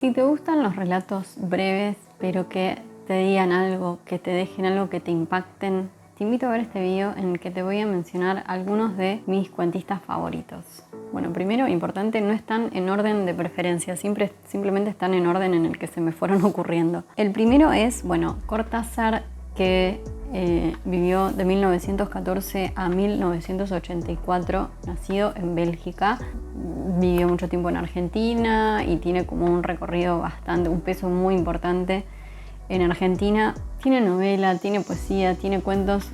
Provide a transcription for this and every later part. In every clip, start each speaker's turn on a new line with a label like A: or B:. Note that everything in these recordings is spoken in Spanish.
A: Si te gustan los relatos breves, pero que te digan algo, que te dejen algo, que te impacten, te invito a ver este video en el que te voy a mencionar algunos de mis cuentistas favoritos. Bueno, primero, importante, no están en orden de preferencia, simplemente están en orden en el que se me fueron ocurriendo. El primero es, Cortázar, que vivió de 1914 a 1984, nacido en Bélgica. Vivió mucho tiempo en Argentina y tiene como un recorrido un peso muy importante en Argentina. Tiene novela, tiene poesía, tiene cuentos.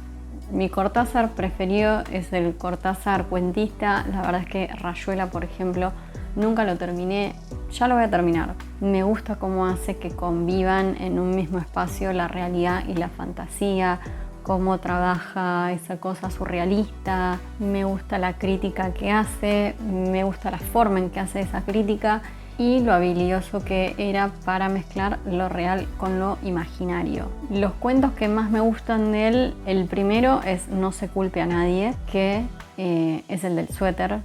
A: Mi Cortázar preferido es el Cortázar cuentista. La verdad es que Rayuela, por ejemplo, nunca lo terminé, ya lo voy a terminar. Me gusta cómo hace que convivan en un mismo espacio la realidad y la fantasía, cómo trabaja esa cosa surrealista, me gusta la crítica que hace, me gusta la forma en que hace esa crítica y lo habilidoso que era para mezclar lo real con lo imaginario. Los cuentos que más me gustan de él, el primero es No se culpe a nadie, que es el del suéter.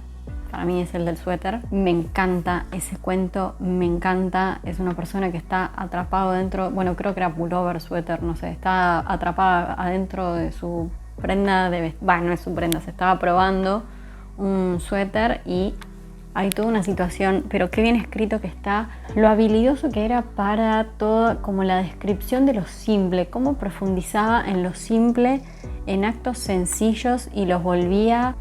A: Para mí es el del suéter. Me encanta ese cuento, me encanta. Es una persona que está atrapado dentro, creo que era pullover, suéter, no sé. Está atrapada adentro de su prenda de vestir. No es su prenda, se estaba probando un suéter y hay toda una situación, pero qué bien escrito que está. Lo habilidoso que era para todo, como la descripción de lo simple, cómo profundizaba en lo simple, en actos sencillos y los volvía,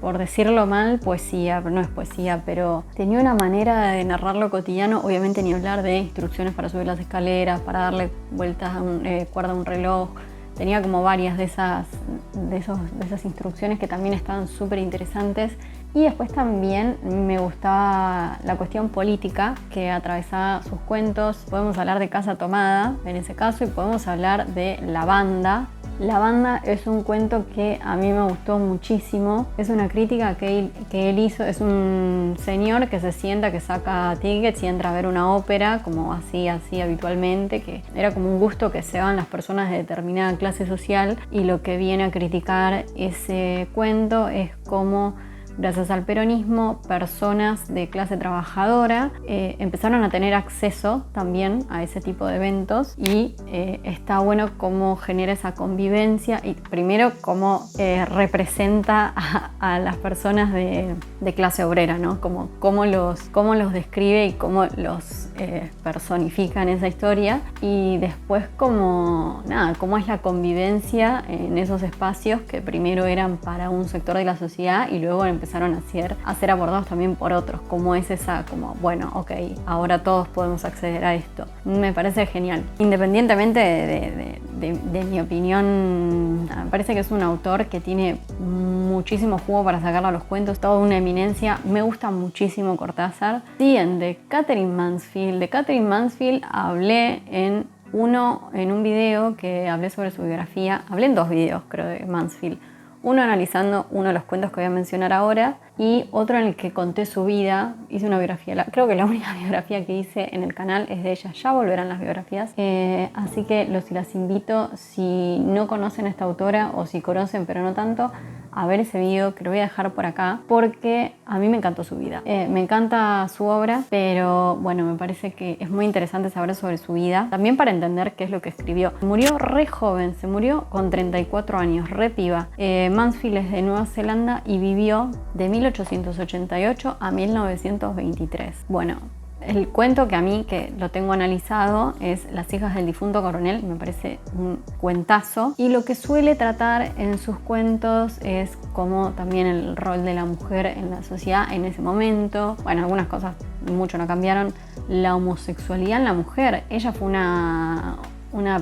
A: por decirlo mal, poesía, pero no es poesía, pero tenía una manera de narrar lo cotidiano, obviamente ni hablar de instrucciones para subir las escaleras, para darle vueltas a cuerda a un reloj. Tenía como varias de esas instrucciones que también estaban súper interesantes. Y después también me gustaba la cuestión política que atravesaba sus cuentos. Podemos hablar de Casa Tomada en ese caso y podemos hablar de La Banda. La Banda es un cuento que a mí me gustó muchísimo. Es una crítica que él hizo. Es un señor que se sienta, que saca tickets y entra a ver una ópera, como así habitualmente, que era como un gusto que se van las personas de determinada clase social. Y lo que viene a criticar ese cuento es cómo, gracias al peronismo, personas de clase trabajadora empezaron a tener acceso también a ese tipo de eventos y está bueno cómo genera esa convivencia y primero cómo representa a las personas de clase obrera, ¿no? Cómo los describe y cómo los personifica en esa historia y después cómo es la convivencia en esos espacios que primero eran para un sector de la sociedad y luego empezaron a ser abordados también por otros, como es esa, ahora todos podemos acceder a esto. Me parece genial. Independientemente de mi opinión, me parece que es un autor que tiene muchísimo jugo para sacarlo a los cuentos, toda una eminencia. Me gusta muchísimo Cortázar. Siguen de Katherine Mansfield. De Katherine Mansfield hablé en un video que hablé sobre su biografía. Hablé en 2 videos, creo, de Mansfield. Uno analizando uno de los cuentos que voy a mencionar ahora y otro en el que conté su vida. Hice una biografía, creo que la única biografía que hice en el canal es de ella. Ya volverán las biografías. Así que las invito, si no conocen a esta autora o si conocen pero no tanto, a ver ese video que lo voy a dejar por acá porque a mí me encantó su vida. Me encanta su obra, pero me parece que es muy interesante saber sobre su vida. También para entender qué es lo que escribió. Murió re joven, se murió con 34 años, re piba. Mansfield es de Nueva Zelanda y vivió de 1888 a 1923. El cuento que a mí, que lo tengo analizado, es Las hijas del difunto coronel. Me parece un cuentazo. Y lo que suele tratar en sus cuentos es como también el rol de la mujer en la sociedad en ese momento. Algunas cosas mucho no cambiaron. La homosexualidad en la mujer. Ella fue una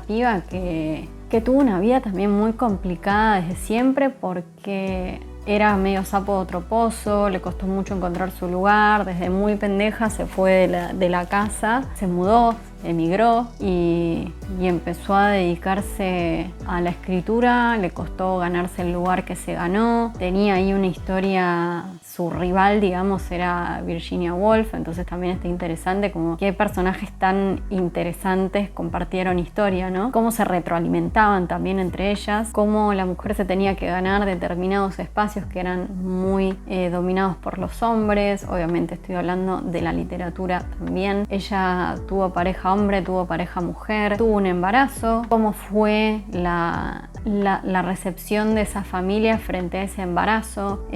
A: piba que tuvo una vida también muy complicada desde siempre porque era medio sapo de otro pozo, le costó mucho encontrar su lugar, desde muy pendeja se fue de la casa, se mudó, emigró y empezó a dedicarse a la escritura, le costó ganarse el lugar que se ganó, tenía ahí una historia su rival, digamos, era Virginia Woolf, entonces también está interesante como qué personajes tan interesantes compartieron historia, ¿no? Cómo se retroalimentaban también entre ellas, cómo la mujer se tenía que ganar determinados espacios que eran muy dominados por los hombres. Obviamente estoy hablando de la literatura también. Ella tuvo pareja hombre, tuvo pareja mujer, tuvo un embarazo, cómo fue la recepción de esa familia frente a ese embarazo.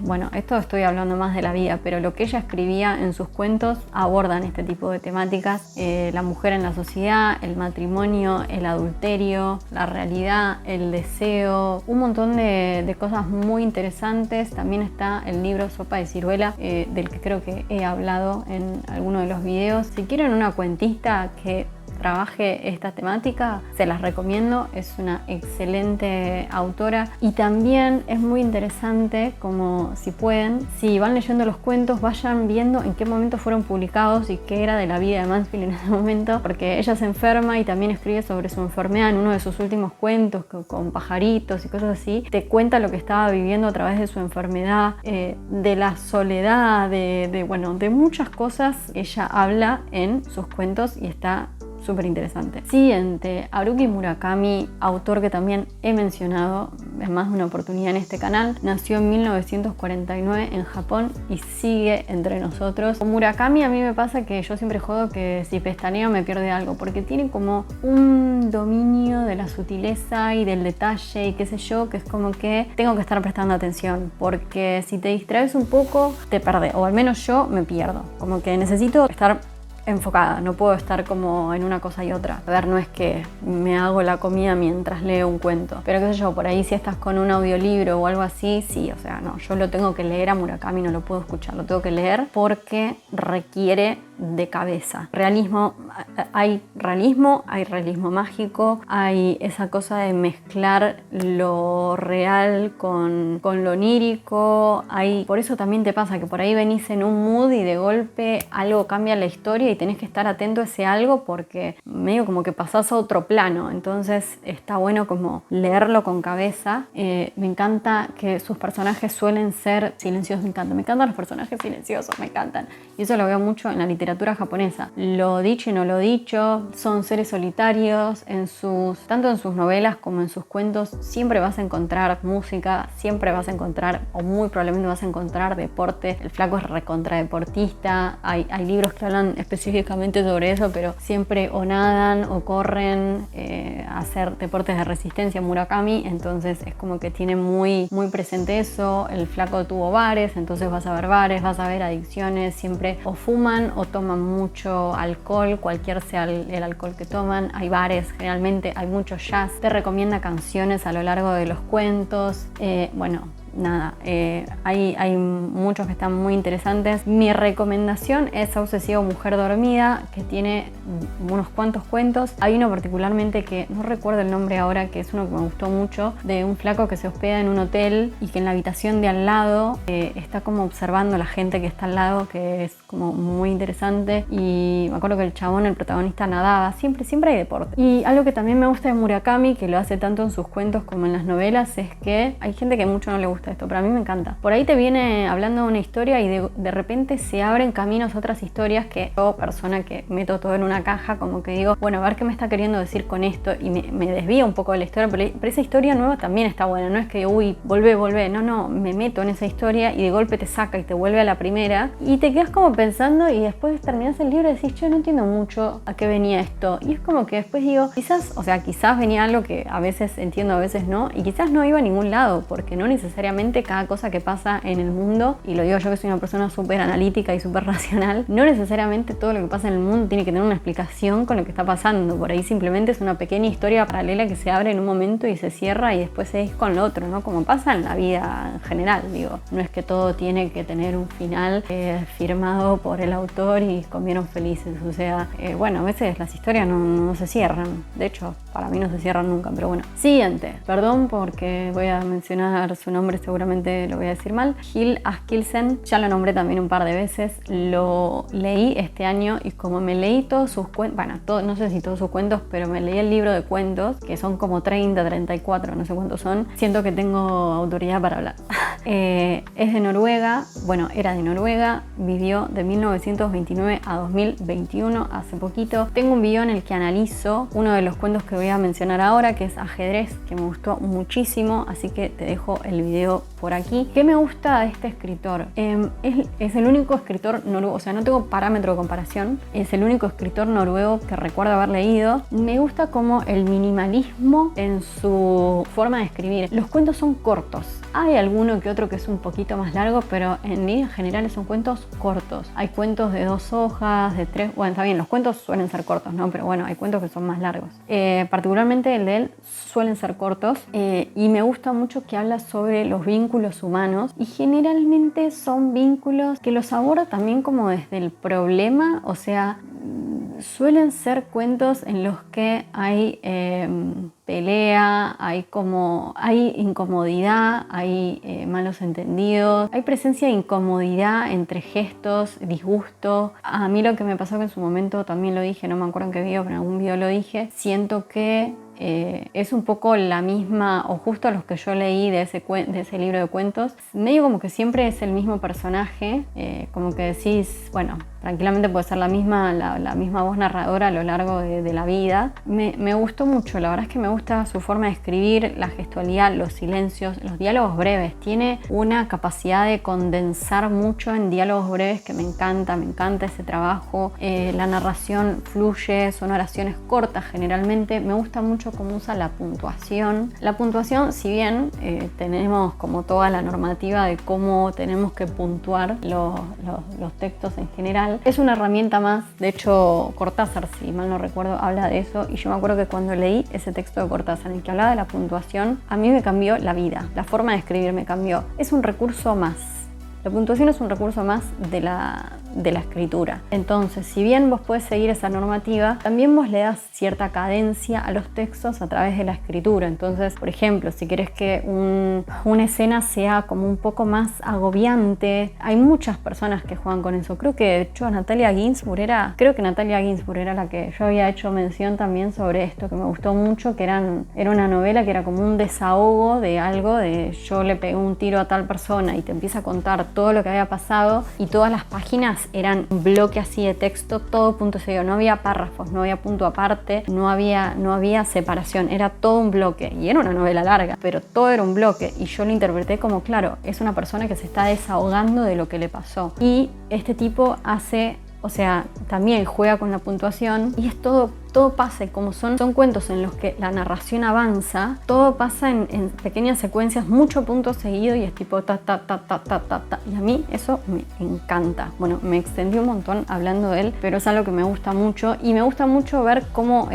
A: Bueno, esto estoy hablando más de la vida, pero lo que ella escribía en sus cuentos abordan este tipo de temáticas. La mujer en la sociedad, el matrimonio, el adulterio, la realidad, el deseo, un montón de cosas muy interesantes. También está el libro Sopa de Ciruela, del que creo que he hablado en alguno de los videos. Si quieren una cuentista que trabaje esta temática, se las recomiendo, es una excelente autora y también es muy interesante como si pueden, si van leyendo los cuentos, vayan viendo en qué momento fueron publicados y qué era de la vida de Mansfield en ese momento, porque ella se enferma y también escribe sobre su enfermedad en uno de sus últimos cuentos con pajaritos y cosas así, te cuenta lo que estaba viviendo a través de su enfermedad, de la soledad, de muchas cosas ella habla en sus cuentos y está súper interesante. Siguiente, Haruki Murakami, autor que también he mencionado en más de una oportunidad en este canal. Nació en 1949 en Japón y sigue entre nosotros. Con Murakami a mí me pasa que yo siempre jodo que si pestaneo me pierde algo, porque tiene como un dominio de la sutileza y del detalle y qué sé yo, que es como que tengo que estar prestando atención, porque si te distraes un poco te perdés, o al menos yo me pierdo, como que necesito estar enfocada, no puedo estar como en una cosa y otra. A ver, no es que me hago la comida mientras leo un cuento, pero qué sé yo, por ahí si estás con un audiolibro o algo así, sí, o sea, no, yo lo tengo que leer a Murakami, no lo puedo escuchar, lo tengo que leer porque requiere de cabeza. Realismo, hay realismo mágico, hay esa cosa de mezclar lo real con lo onírico, por eso también te pasa que por ahí venís en un mood y de golpe algo cambia la historia y tenés que estar atento a ese algo porque medio como que pasás a otro plano, entonces está bueno como leerlo con cabeza. Me encanta que sus personajes suelen ser silenciosos, me encantan los personajes silenciosos, me encantan, y eso lo veo mucho en la literatura japonesa. Lo dicho y no lo dicho, son seres solitarios, tanto en sus novelas como en sus cuentos siempre vas a encontrar música, siempre vas a encontrar, o muy probablemente vas a encontrar deporte. El flaco es recontra deportista, hay libros que hablan específicamente sobre eso, pero siempre o nadan o corren, a hacer deportes de resistencia Murakami, entonces es como que tiene muy, muy presente eso. El flaco tuvo bares, entonces vas a ver bares, vas a ver adicciones, siempre o fuman o toman mucho alcohol, cualquier sea el alcohol que toman. Hay bares, generalmente hay mucho jazz, te recomienda canciones a lo largo de los cuentos. Bueno, nada, hay muchos que están muy interesantes. Mi recomendación es Obsesivo Mujer Dormida, que tiene unos cuantos cuentos. Hay uno particularmente que no recuerdo el nombre ahora, que es uno que me gustó mucho, de un flaco que se hospeda en un hotel y que en la habitación de al lado está como observando a la gente que está al lado, que es como muy interesante. Y me acuerdo que el chabón, el protagonista, nadaba, siempre hay deporte. Y algo que también me gusta de Murakami, que lo hace tanto en sus cuentos como en las novelas, es que hay gente que mucho no le gusta esto, pero a mí me encanta. Por ahí te viene hablando de una historia y de repente se abren caminos a otras historias que yo, persona que meto todo en una caja, como que digo, bueno, a ver qué me está queriendo decir con esto, y me desvía un poco de la historia, pero esa historia nueva también está buena, no es que, uy, volvé, no, me meto en esa historia y de golpe te saca y te vuelve a la primera y te quedas como pensando y después terminás el libro y decís, yo no entiendo mucho a qué venía esto, y es como que después digo, quizás venía algo que a veces entiendo, a veces no, y quizás no iba a ningún lado, porque no necesariamente cada cosa que pasa en el mundo, y lo digo yo que soy una persona súper analítica y súper racional, no necesariamente todo lo que pasa en el mundo tiene que tener una explicación con lo que está pasando. Por ahí simplemente es una pequeña historia paralela que se abre en un momento y se cierra y después seguís con lo otro, ¿no? Como pasa en la vida en general, digo. No es que todo tiene que tener un final firmado por el autor y comieron felices. O sea, bueno, a veces las historias no se cierran. De hecho, para mí no se cierran nunca, pero bueno. Siguiente. Perdón porque voy a mencionar su nombre, seguramente lo voy a decir mal. Gil Askildsen, ya lo nombré también un par de veces. Lo leí este año y como me leí todos sus cuentos, bueno, no sé si todos sus cuentos, pero me leí el libro de cuentos, que son como 30, 34, no sé cuántos son. Siento que tengo autoridad para hablar. Es de Noruega, bueno, era de Noruega, vivió de 1929 a 2021, hace poquito. Tengo un video en el que analizo uno de los cuentos que voy a mencionar ahora, que es Ajedrez, que me gustó muchísimo, así que te dejo el video por aquí. ¿Qué me gusta de este escritor? Es el único escritor noruego, o sea, no tengo parámetro de comparación, es el único escritor noruego que recuerdo haber leído. Me gusta como el minimalismo en su forma de escribir. Los cuentos son cortos. Hay alguno que otro que es un poquito más largo, pero en líneas generales son cuentos cortos. Hay cuentos de 2 hojas, de 3, bueno, está bien, los cuentos suelen ser cortos, ¿no? Pero bueno, hay cuentos que son más largos. Particularmente el de él suelen ser cortos y me gusta mucho que habla sobre los vínculos humanos y generalmente son vínculos que los aborda también como desde el problema, o sea, suelen ser cuentos en los que hay pelea, hay incomodidad, hay malos entendidos, hay presencia de incomodidad entre gestos, disgusto. A mí lo que me pasó, que en su momento también lo dije, no me acuerdo en qué video, pero en algún video lo dije, siento que es un poco la misma, o justo los que yo leí de ese libro de cuentos, medio como que siempre es el mismo personaje, como que decís, bueno, tranquilamente puede ser la misma voz narradora a lo largo de la vida. Me gustó mucho, la verdad es que me gusta su forma de escribir, la gestualidad, los silencios, los diálogos breves. Tiene una capacidad de condensar mucho en diálogos breves que me encanta ese trabajo. La narración fluye, son oraciones cortas generalmente. Me gusta mucho cómo usa la puntuación. La puntuación, si bien tenemos como toda la normativa de cómo tenemos que puntuar los textos en general, es una herramienta más. De hecho, Cortázar, si mal no recuerdo, habla de eso, y yo me acuerdo que cuando leí ese texto de Cortázar en el que hablaba de la puntuación, a mí me cambió la vida, la forma de escribir me cambió. Es un recurso más. La puntuación es un recurso más de la escritura. Entonces, si bien vos podés seguir esa normativa, también vos le das cierta cadencia a los textos a través de la escritura. Entonces, por ejemplo, si querés que una escena sea como un poco más agobiante, hay muchas personas que juegan con eso. Creo que de hecho Natalia Ginzburg era la que yo había hecho mención también sobre esto, que me gustó mucho, que era una novela que era como un desahogo de algo, de yo le pegué un tiro a tal persona, y te empieza a contar todo lo que había pasado, y todas las páginas eran un bloque así de texto, todo punto seguido, no había párrafos, no había punto aparte, no había separación, era todo un bloque, y era una novela larga, pero todo era un bloque, y yo lo interpreté como, claro, es una persona que se está desahogando de lo que le pasó. Y este tipo hace, o sea, también juega con la puntuación, y es todo pasa, y como son cuentos en los que la narración avanza, todo pasa en pequeñas secuencias, mucho punto seguido, y es tipo ta, ta, ta, ta, ta, ta, ta. Y a mí eso me encanta. Bueno, me extendí un montón hablando de él, pero es algo que me gusta mucho, y me gusta mucho ver cómo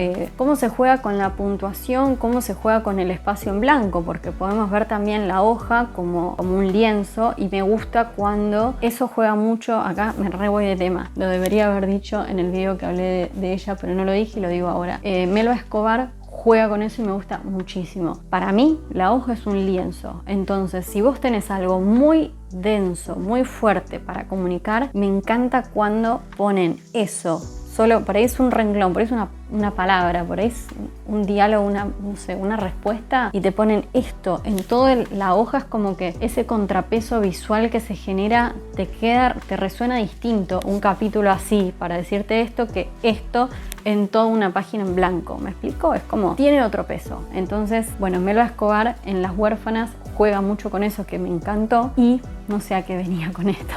A: se juega con la puntuación, cómo se juega con el espacio en blanco, porque podemos ver también la hoja como un lienzo, y me gusta cuando eso juega mucho. Acá me re voy de tema, lo debería haber dicho en el video que hablé de ella, pero no lo dije y lo digo ahora. Melba Escobar juega con eso y me gusta muchísimo. Para mí, la hoja es un lienzo. Entonces, si vos tenés algo muy denso, muy fuerte para comunicar, me encanta cuando ponen eso. Solo, por ahí es un renglón, por ahí es una palabra, por ahí es un diálogo, una respuesta, y te ponen esto en toda la hoja. Es como que ese contrapeso visual que se genera te resuena distinto un capítulo así para decirte esto que esto en toda una página en blanco. ¿Me explico? Es como, tiene otro peso. Entonces, bueno, Melba Escobar en Las Huérfanas juega mucho con eso, que me encantó, y no sé a qué venía con esto.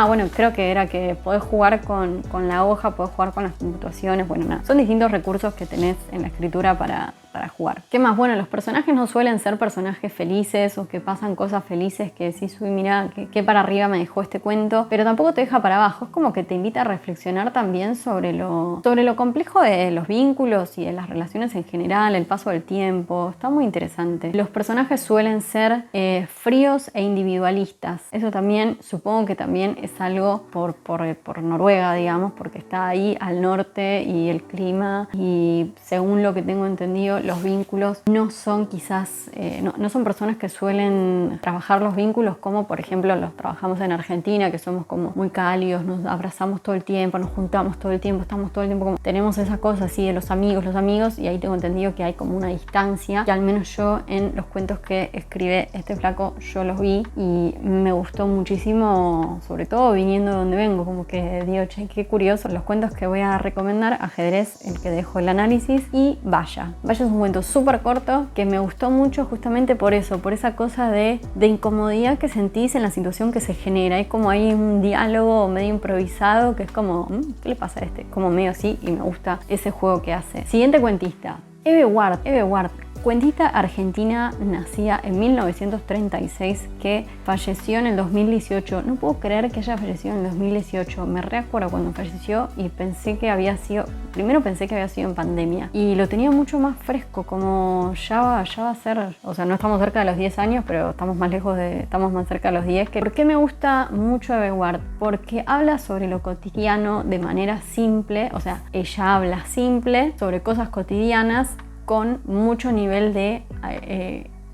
A: Bueno, creo que era que podés jugar con la hoja, podés jugar con las puntuaciones, bueno, nada. Son distintos recursos que tenés en la escritura para jugar. ¿Qué más? Bueno, los personajes no suelen ser personajes felices o que pasan cosas felices que decís, uy, mira, qué para arriba me dejó este cuento, pero tampoco te deja para abajo. Es como que te invita a reflexionar también sobre lo complejo de los vínculos y de las relaciones en general, el paso del tiempo. Está muy interesante. Los personajes suelen ser fríos e individualistas. Eso también, supongo que también también es algo por Noruega, digamos, porque está ahí al norte y el clima, y según lo que tengo entendido, los vínculos no son quizás, no son personas que suelen trabajar los vínculos como por ejemplo los trabajamos en Argentina, que somos como muy cálidos, nos abrazamos todo el tiempo, nos juntamos todo el tiempo, estamos todo el tiempo como, tenemos esa cosa así de los amigos, y ahí tengo entendido que hay como una distancia, que al menos yo en los cuentos que escribe este flaco yo los vi y me gustó muchísimo, sobre todo viniendo de donde vengo, como que digo, che, qué curioso. Los cuentos que voy a recomendar: Ajedrez, el que dejo el análisis, y Vaya es un cuento súper corto que me gustó mucho justamente por eso, por esa cosa de incomodidad que sentís en la situación que se genera. Hay como ahí un diálogo medio improvisado que es como, ¿qué le pasa a este? Como medio así, y me gusta ese juego que hace. Siguiente cuentista, Eve Ward, cuentista argentina nacida en 1936 que falleció en el 2018. No puedo creer que haya fallecido en el 2018. Me reacuerdo cuando falleció y pensé que había sido en pandemia. Y lo tenía mucho más fresco, como ya va a ser, o sea, no estamos cerca de los 10 años, pero estamos más cerca de los 10. ¿Por qué me gusta mucho Eve Ward? Porque habla sobre lo cotidiano de manera simple, o sea, ella habla simple sobre cosas cotidianas con mucho nivel de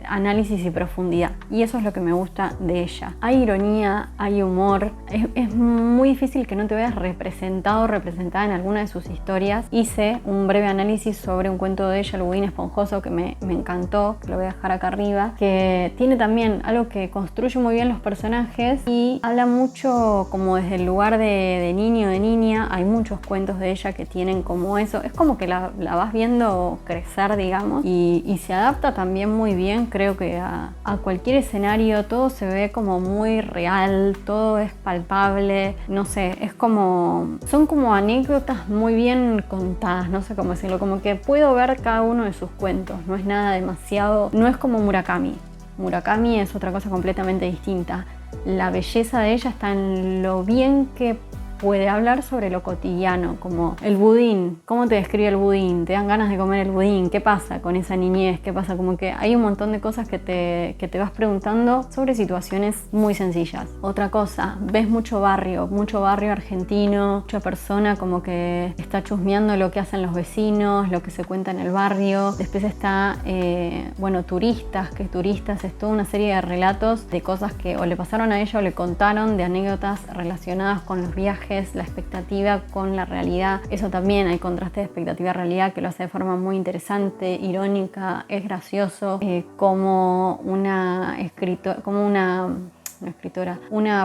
A: análisis y profundidad, y eso es lo que me gusta de ella. Hay ironía, hay humor, es muy difícil que no te veas representado o representada en alguna de sus historias. Hice un breve análisis sobre un cuento de ella, El budín esponjoso, que me encantó, que lo voy a dejar acá arriba, que tiene también algo que construye muy bien los personajes y habla mucho como desde el lugar de niño, de niña. Hay muchos cuentos de ella que tienen como eso, es como que la vas viendo crecer, digamos, y se adapta también muy bien, creo que a cualquier escenario. Todo se ve como muy real, todo es palpable, no sé, son como anécdotas muy bien contadas, no sé cómo decirlo, como que puedo ver cada uno de sus cuentos, no es nada demasiado, no es como Murakami es otra cosa completamente distinta. La belleza de ella está en lo bien que puede hablar sobre lo cotidiano, como el budín. ¿Cómo te describe el budín? ¿Te dan ganas de comer el budín? ¿Qué pasa con esa niñez? ¿Qué pasa? Como que hay un montón de cosas que te vas preguntando sobre situaciones muy sencillas. Otra cosa, ves mucho barrio argentino, mucha persona como que está chusmeando lo que hacen los vecinos, lo que se cuenta en el barrio. Después está, turistas, es toda una serie de relatos de cosas que o le pasaron a ella o le contaron, de anécdotas relacionadas con los viajes, la expectativa con la realidad. Eso también, hay contraste de expectativa-realidad que lo hace de forma muy interesante, irónica, es gracioso, como una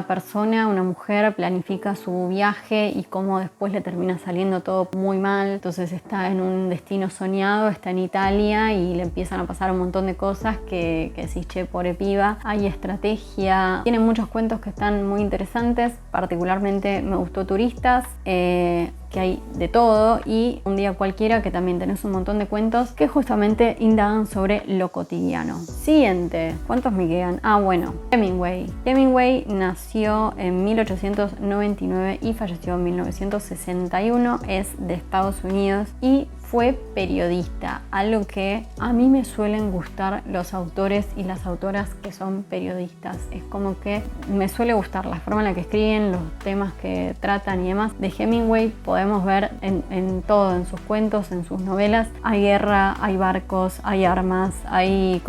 A: persona, una mujer planifica su viaje y cómo después le termina saliendo todo muy mal. Entonces está en un destino soñado, está en Italia y le empiezan a pasar un montón de cosas que decís, che, pobre piba. Hay estrategia, tiene muchos cuentos que están muy interesantes. Particularmente me gustó Turistas, que hay de todo, y Un día cualquiera, que también tenés un montón de cuentos que justamente indagan sobre lo cotidiano. Siguiente, ¿cuántos me quedan? Hemingway. Hemingway nació en 1899 y falleció en 1961, es de Estados Unidos y fue periodista, algo que a mí me suelen gustar los autores y las autoras que son periodistas. Es como que me suele gustar la forma en la que escriben, los temas que tratan y demás. De Hemingway podemos ver en todo, en sus cuentos, en sus novelas. Hay guerra, hay barcos, hay armas, hay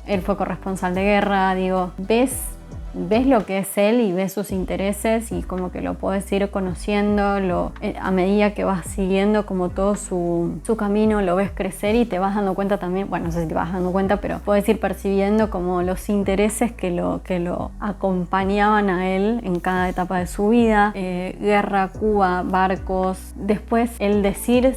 A: él fue corresponsal de guerra, ves lo que es él y ves sus intereses y como que lo puedes ir conociendo a medida que vas siguiendo como todo su camino, lo ves crecer y te vas dando cuenta también, no sé si te vas dando cuenta, pero puedes ir percibiendo como los intereses que lo acompañaban a él en cada etapa de su vida. Guerra, Cuba, barcos. Después el decir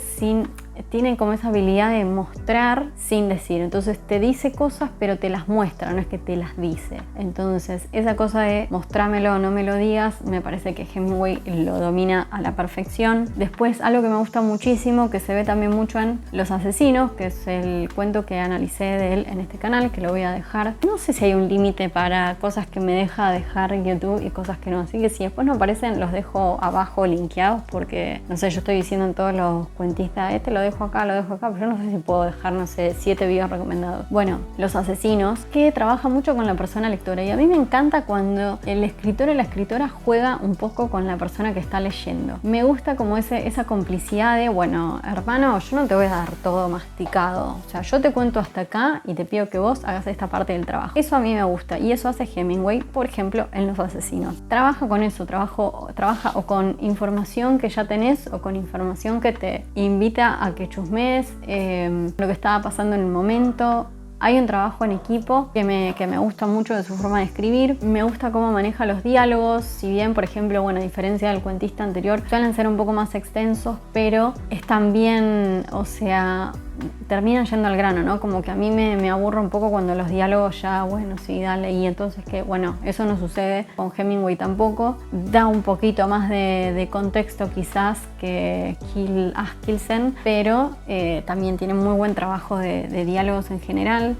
A: tienen como esa habilidad de mostrar sin decir. Entonces te dice cosas pero te las muestra, no es que te las dice. Entonces esa cosa de mostrámelo, no me lo digas, me parece que Hemingway lo domina a la perfección. Después algo que me gusta muchísimo, que se ve también mucho en Los asesinos, que es el cuento que analicé de él en este canal, que lo voy a dejar. No sé si hay un límite para cosas que me deja dejar YouTube y cosas que no, así que si después no aparecen los dejo abajo linkeados, porque no sé, yo estoy diciendo en todos los cuentistas, lo lo dejo acá, pero yo no sé si puedo dejar, no sé, 7 videos recomendados. Bueno, Los Asesinos, que trabaja mucho con la persona lectora, y a mí me encanta cuando el escritor o la escritora juega un poco con la persona que está leyendo. Me gusta como esa complicidad de, bueno, hermano, yo no te voy a dar todo masticado, o sea, yo te cuento hasta acá y te pido que vos hagas esta parte del trabajo. Eso a mí me gusta, y eso hace Hemingway, por ejemplo, en Los Asesinos. Trabaja con eso, trabaja o con información que ya tenés o con información que te invita a que chusmees lo que estaba pasando en el momento. Hay un trabajo en equipo que me gusta mucho de su forma de escribir. Me gusta cómo maneja los diálogos. Si bien, por ejemplo, bueno, a diferencia del cuentista anterior, suelen ser un poco más extensos, pero están bien, o sea, terminan yendo al grano, ¿no? Como que a mí me aburre un poco cuando los diálogos ya, bueno, sí, dale, y entonces que, bueno, eso no sucede con Hemingway tampoco. Da un poquito más de contexto quizás que Askildsen, pero también tiene muy buen trabajo de diálogos en general.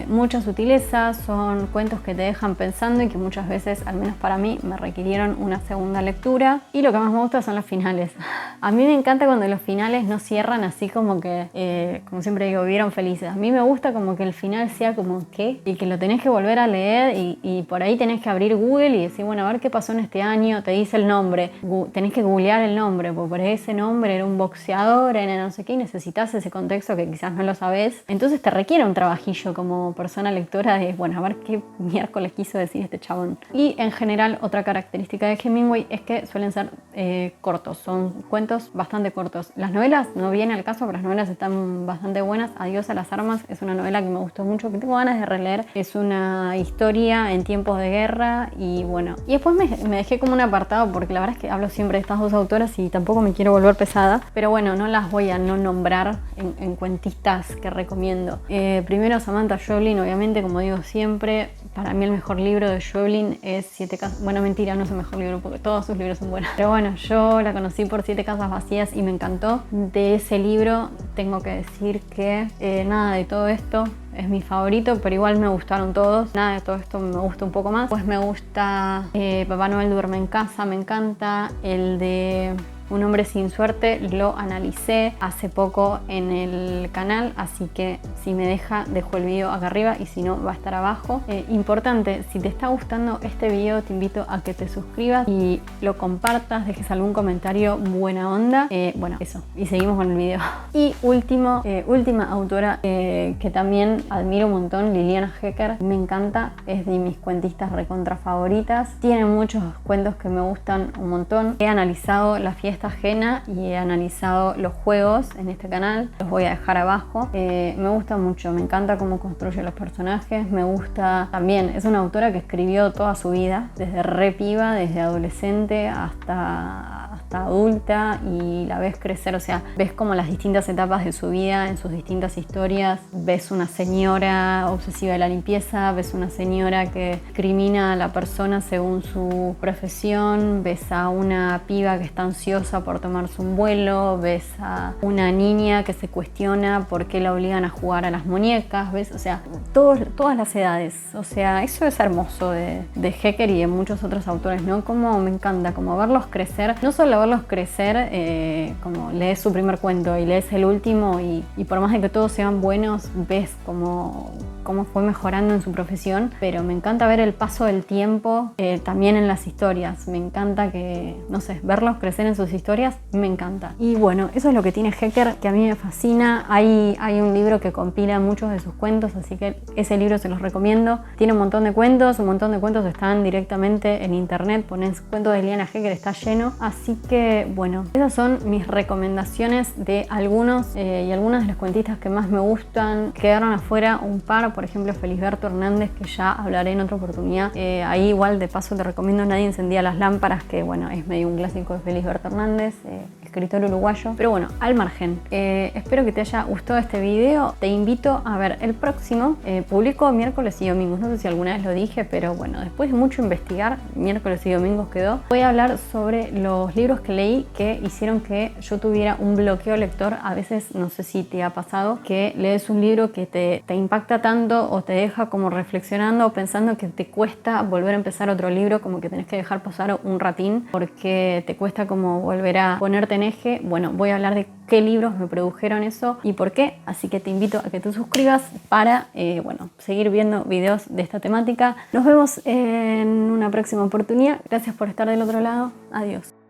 A: Mucha sutileza, son cuentos que te dejan pensando y que muchas veces, al menos para mí, me requirieron una segunda lectura. Y lo que más me gusta son los finales. A mí me encanta cuando los finales no cierran así como que, como siempre digo, vivieron felices. A mí me gusta como que el final sea como ¿qué? Y que lo tenés que volver a leer y por ahí tenés que abrir Google y decir, bueno, a ver qué pasó en este año, te dice el nombre, tenés que googlear el nombre, porque por ahí ese nombre era un boxeador, era no sé qué, y necesitas ese contexto que quizás no lo sabés. Entonces te requiere un trabajillo como persona lectora de, bueno, a ver qué miércoles quiso decir este chabón. Y en general, otra característica de Hemingway es que suelen ser cortos, son cuentos bastante cortos. Las novelas no viene al caso, pero las novelas están bastante buenas. Adiós a las armas es una novela que me gustó mucho, que tengo ganas de releer. Es una historia en tiempos de guerra y bueno. Y después me dejé como un apartado porque la verdad es que hablo siempre de estas dos autoras y tampoco me quiero volver pesada. Pero bueno, no las voy a no nombrar en cuentistas que recomiendo. Primero Samantha Schweblin, obviamente, como digo siempre. Para mí el mejor libro de Schweblin es Siete Casas... Bueno, mentira, no es el mejor libro porque todos sus libros son buenos. Pero bueno, yo la conocí por Siete Casas Vacías y me encantó. De ese libro tengo que decir que nada de todo esto es mi favorito, pero igual me gustaron todos. Nada de todo esto me gusta un poco más. Pues me gusta Papá Noel duerme en casa, me encanta. El de Un hombre sin suerte lo analicé hace poco en el canal, así que si me deja, dejo el video acá arriba y si no va a estar abajo. Importante, si te está gustando este video te invito a que te suscribas y lo compartas, dejes algún comentario buena onda. Bueno, eso, y seguimos con el video. Y última autora que también admiro un montón, Liliana Hecker, me encanta, es de mis cuentistas recontra favoritas. Tiene muchos cuentos que me gustan un montón. He analizado La fiesta ajena y he analizado los juegos en este canal, los voy a dejar abajo. Me gusta mucho, me encanta cómo construye los personajes, me gusta también, es una autora que escribió toda su vida, desde re piba, desde adolescente hasta adulta, y la ves crecer, o sea, ves como las distintas etapas de su vida en sus distintas historias. Ves una señora obsesiva de la limpieza, ves una señora que crimina a la persona según su profesión, ves a una piba que está ansiosa por tomarse un vuelo, ves a una niña que se cuestiona por qué la obligan a jugar a las muñecas, ves, o sea, todas las edades. O sea, eso es hermoso de Hecker y de muchos otros autores, ¿no? Como me encanta, como verlos crecer, no solo verlos crecer, como lees su primer cuento y lees el último y por más de que todos sean buenos, ves cómo fue mejorando en su profesión, pero me encanta ver el paso del tiempo también en las historias. Me encanta que, no sé, verlos crecer en sus historias, me encanta. Y bueno, eso es lo que tiene Hecker, que a mí me fascina. Hay un libro que compila muchos de sus cuentos, así que ese libro se los recomiendo. Tiene un montón de cuentos están directamente en internet, pones cuentos de Liliana Hecker, está lleno. Así que bueno, esas son mis recomendaciones de algunos y algunas de las cuentistas que más me gustan. Quedaron afuera un par, por ejemplo Felisberto Hernández, que ya hablaré en otra oportunidad. Ahí igual de paso te recomiendo Nadie encendía las lámparas, que bueno, es medio un clásico de Felisberto Hernández, escritor uruguayo. Pero bueno, al margen, espero que te haya gustado este video. Te invito a ver el próximo. Publico miércoles y domingos, no sé si alguna vez lo dije, pero bueno, después de mucho investigar, miércoles y domingos quedó. Voy a hablar sobre los libros que leí que hicieron que yo tuviera un bloqueo lector. A veces, no sé si te ha pasado, que lees un libro que te impacta tanto o te deja como reflexionando o pensando que te cuesta volver a empezar otro libro, como que tenés que dejar pasar un ratín porque te cuesta como volver a ponerte en PNG, bueno, voy a hablar de qué libros me produjeron eso y por qué, así que te invito a que te suscribas para, bueno, seguir viendo videos de esta temática. Nos vemos en una próxima oportunidad. Gracias por estar del otro lado. Adiós.